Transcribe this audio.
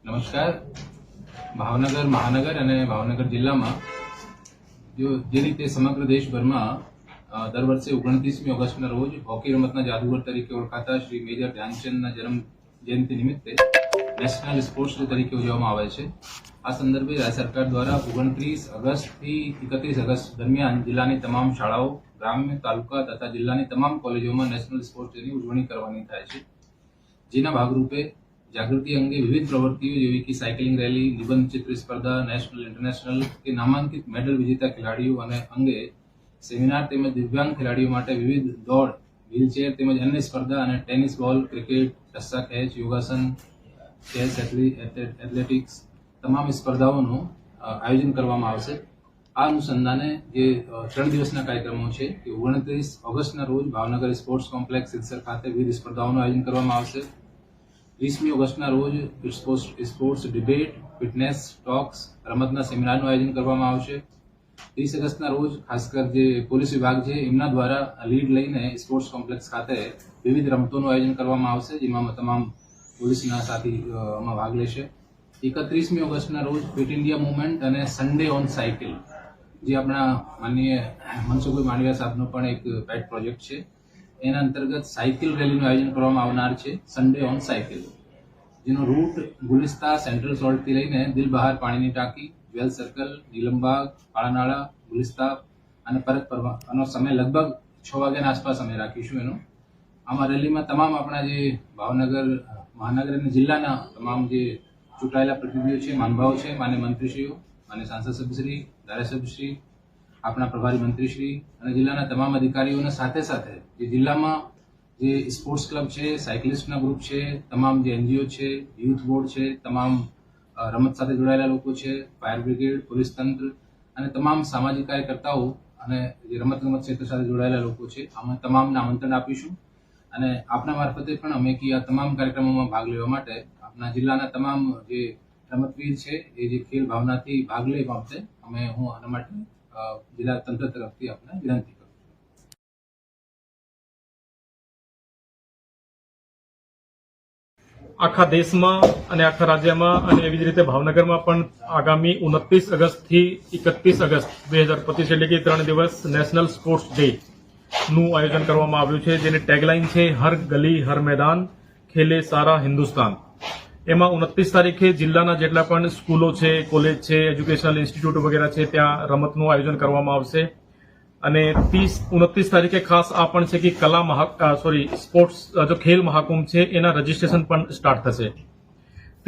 નમસ્કાર. ભાવનગર મહાનગર અને ભાવનગર જિલ્લામાં જે રીતે સમગ્ર દેશભરમાં દર વર્ષે 29મી ઓગસ્ટના રોજ હોકી રમતના જાદુગર તરીકે ઓળખાતા શ્રી મેજર ધ્યાનચંદના જન્મ જયંતિ નિમિત્તે નેશનલ સ્પોર્ટ્સ ડે તરીકે ઉજવવામાં આવે છે. આ સંદર્ભે રાજ્ય સરકાર દ્વારા 29 ઓગસ્ટથી 31 ઓગસ્ટ દરમિયાન જિલ્લાની તમામ શાળાઓ, ગ્રામ્ય, તાલુકા તથા જિલ્લાની તમામ કોલેજોમાં નેશનલ સ્પોર્ટ્સ ડેની ઉજવણી કરવાની થાય છે. જેના ભાગરૂપે જાગૃતિ અંગે વિવિધ પ્રવૃત્તિઓ જેવી કે સાયકલિંગ રેલી, નિબંધ ચિત્ર સ્પર્ધા, નેશનલ, ઇન્ટરનેશનલ કે નામાંકિત મેડલ વિજેતા ખેલાડીઓ અને અંગે સેમિનાર તેમજ દિવ્યાંગ ખેલાડીઓ માટે વિવિધ દોડ, વ્હીલચેર તેમજ અન્ય સ્પર્ધા અને ટેનિસ બોલ, ક્રિકેટ, રસ્સા ખેંચ, યોગાસન, ચેસ, એથ્લેટિક્સ તમામ સ્પર્ધાઓનું આયોજન કરવામાં આવશે. આ અનુસંધાને જે 3 દિવસના કાર્યક્રમો છે કે 29 ઓગસ્ટના રોજ ભાવનગર સ્પોર્ટ્સ કોમ્પ્લેક્સ સિદ્ધસર ખાતે વિવિધ સ્પર્ધાઓનું આયોજન કરવામાં આવશે. 20મી ઓગસ્ટના રોજ સ્પોર્ટ્સ ડિબેટ, ફિટનેસ ટોક્સ, રમતના સેમિનારનું આયોજન કરવામાં આવશે. 30 ઓગસ્ટના રોજ ખાસ કર જે પોલીસ વિભાગ છે એમના દ્વારા લીડ લઈને સ્પોર્ટ્સ કોમ્પ્લેક્સ ખાતે વિવિધ રમતોનું આયોજન કરવામાં આવશે, જેમાં તમામ પોલીસના સાથી આમાં ભાગ લેશે. 31મી ઓગસ્ટના રોજ ફિટ ઇન્ડિયા મુવમેન્ટ અને સન્ડે ઓન સાયકલ, જે આપણા માનનીય મનસુખભાઈ માંડવિયા સાહેબનો પણ એક પેટ પ્રોજેક્ટ છે, એના અંતર્ગત સાયકલ રેલીનું આયોજન કરવામાં આવનાર છે, સન્ડે ઓન સાયકલ, જેનો રૂટ ગુલિસ્તા સેન્ટ્રલ સોલ્ટથી લઈને દિલ બહાર પાણીની ટાંકી, જ્વેલ સર્કલ, નીલમબાગ, કાળાનાળા, ગુલિસ્તા અને પરત ફરવા. આનો સમય લગભગ 6 વાગ્યાના આસપાસ અમે રાખીશું એનો. આમાં રેલીમાં તમામ આપણા જે ભાવનગર મહાનગર અને જિલ્લાના તમામ જે ચૂંટાયેલા પ્રતિનિધિઓ છે, માનભાઓ છે, માન્ય મંત્રીશ્રીઓ, માન્ય સાંસદ સભ્યશ્રી, ધારાસભ્યશ્રી, આપણા પ્રભારી મંત્રીશ્રી અને જિલ્લાના તમામ અધિકારીઓને સાથે સાથે જે જિલ્લામાં જે સ્પોર્ટ્સ ક્લબ છે, સાયકલિસ્ટના ગ્રુપ છે, તમામ જે એનજીઓ છે, યુથ બોર્ડ છે, તમામ રમત સાથે જોડાયેલા લોકો છે, ફાયર બ્રિગેડ, પોલીસ તંત્ર અને તમામ સામાજિક કાર્યકર્તાઓ અને જે રમત ક્ષેત્ર સાથે જોડાયેલા લોકો છે, આમાં તમામને આમંત્રણ આપીશું. અને આપના મારફતે પણ અમે આ તમામ કાર્યક્રમોમાં ભાગ લેવા માટે આપણા જિલ્લાના તમામ જે રમતવીર છે એ જે ખેલ ભાવનાથી ભાગ લે બાબતે હું આના માટે જિલ્લા તંત્ર તરફથી આપને વિનંતી કરું. આખા દેશમાં અને આખા રાજ્યમાં અને એવી જ રીતે ભાવનગરમાં પણ આગામી 29 ઓગસ્ટથી 31 ઓગસ્ટ 2025 એટલે કે 3 દિવસ નેશનલ સ્પોર્ટ્સ ડે નું આયોજન કરવામાં આવ્યું છે, જેની ટેગલાઇન છે હર ગલી હર મેદાન ખેલે સારા હિન્દુસ્તાન. એમાં 29 તારીખે જિલ્લાના જેટલા પણ સ્કૂલો છે, કોલેજ છે, એજ્યુકેશનલ ઇન્સ્ટિટ્યૂટ વગેરે છે ત્યાં રમતનું આયોજન કરવામાં આવશે. અને 29 તારીખે ખાસ આ પણ છે કે સ્પોર્ટ્સ જો ખેલ મહાકુંભ છે એના રજીસ્ટ્રેશન પણ સ્ટાર્ટ થશે.